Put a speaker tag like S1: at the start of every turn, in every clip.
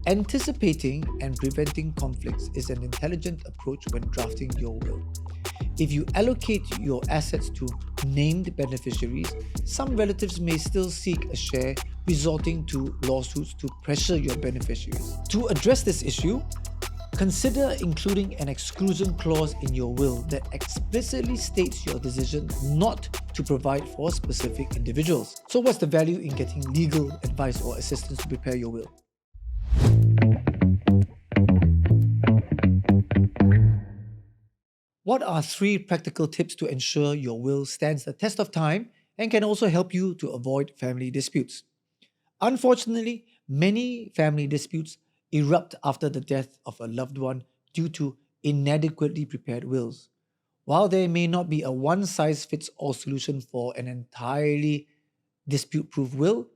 S1: Anticipating and preventing conflicts is an intelligent approach when drafting your will. If you allocate your assets to named beneficiaries, some relatives may still seek a share, resulting to lawsuits to pressure your beneficiaries. To address this issue, consider including an exclusion clause in your will that explicitly states your decision not to provide for specific individuals. So, what's the value in getting legal advice or assistance to prepare your will? What are 3 practical tips to ensure your will stands the test of time and can also help you to avoid family disputes? Unfortunately, many family disputes erupt after the death of a loved one due to inadequately prepared wills. While there may not be a one size fits all solution for an entirely dispute proof will,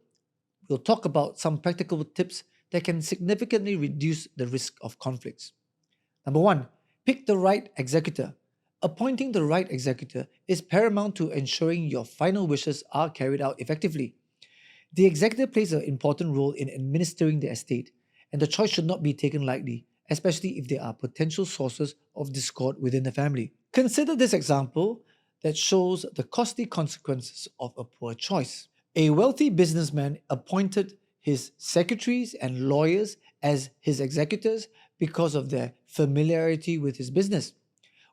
S1: we'll talk about some practical tips that can significantly reduce the risk of conflicts. Number 1, pick the right executor. Appointing the right executor is paramount to ensuring your final wishes are carried out effectively. The executor plays an important role in administering the estate, and the choice should not be taken lightly, especially if there are potential sources of discord within the family. Consider this example that shows the costly consequences of a poor choice. A wealthy businessman appointed his secretaries and lawyers as his executors because of their familiarity with his business.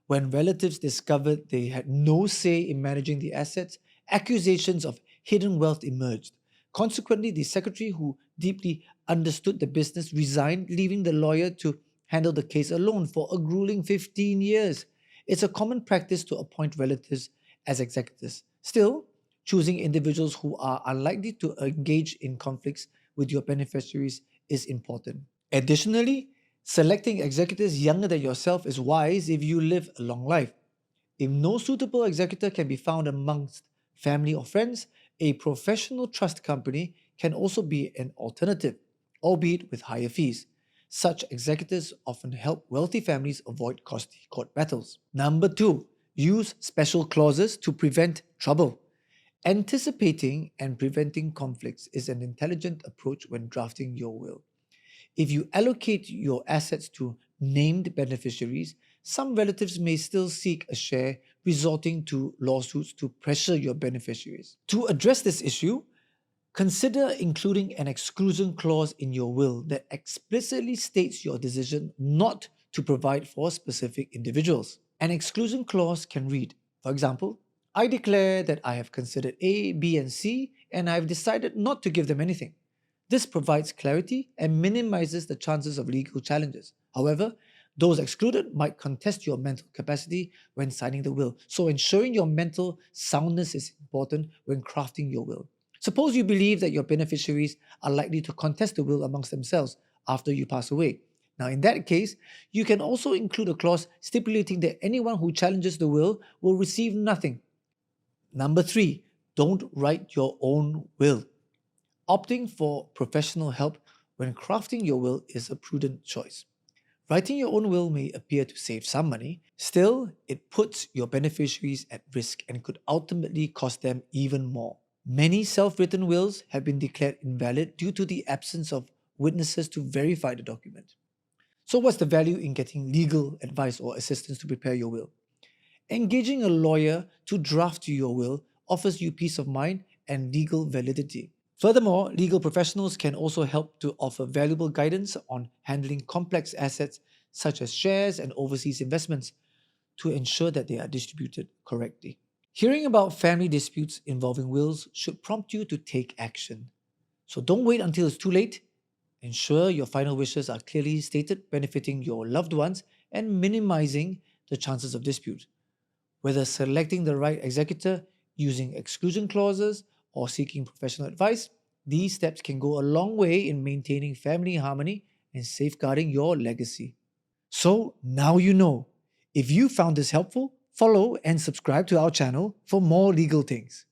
S1: When relatives discovered they had no say in managing the assets, accusations of hidden wealth emerged. Consequently, the secretary, who deeply understood the business, resigned, leaving the lawyer to handle the case alone for a grueling 15 years. It's a common practice to appoint relatives as executors. Still, choosing individuals who are unlikely to engage in conflicts with your beneficiaries is important. Additionally, selecting executors younger than yourself is wise if you live a long life. If no suitable executor can be found amongst family or friends, a professional trust company can also be an alternative, albeit with higher fees. Such executors often help wealthy families avoid costly court battles. Number 2, use special clauses to prevent trouble. Anticipating and preventing conflicts is an intelligent approach when drafting your will. If you allocate your assets to named beneficiaries, some relatives may still seek a share, resulting to lawsuits to pressure your beneficiaries. To address this issue, consider including an exclusion clause in your will that explicitly states your decision not to provide for specific individuals. An exclusion clause can read, for example, I declare that I have considered A, B, and C, and I have decided not to give them anything. This provides clarity and minimizes the chances of legal challenges. However, those excluded might contest your mental capacity when signing the will, so ensuring your mental soundness is important when crafting your will. Suppose you believe that your beneficiaries are likely to contest the will amongst themselves after you pass away. Now, in that case, you can also include a clause stipulating that anyone who challenges the will receive nothing. Number 3, don't write your own will. Opting for professional help when crafting your will is a prudent choice. Writing your own will may appear to save some money, still, it puts your beneficiaries at risk and could ultimately cost them even more. Many self written wills have been declared invalid due to the absence of witnesses to verify the document. So, what's the value in getting legal advice or assistance to prepare your will? Engaging a lawyer to draft your will offers you peace of mind and legal validity. Furthermore, legal professionals can also help to offer valuable guidance on handling complex assets such as shares and overseas investments to ensure that they are distributed correctly. Hearing about family disputes involving wills should prompt you to take action. So don't wait until it's too late. Ensure your final wishes are clearly stated, benefiting your loved ones and minimizing the chances of dispute. Whether selecting the right executor, using exclusion clauses, or seeking professional advice, these steps can go a long way in maintaining family harmony and safeguarding your legacy. So now you know. If you found this helpful, follow and subscribe to our channel for more legal things.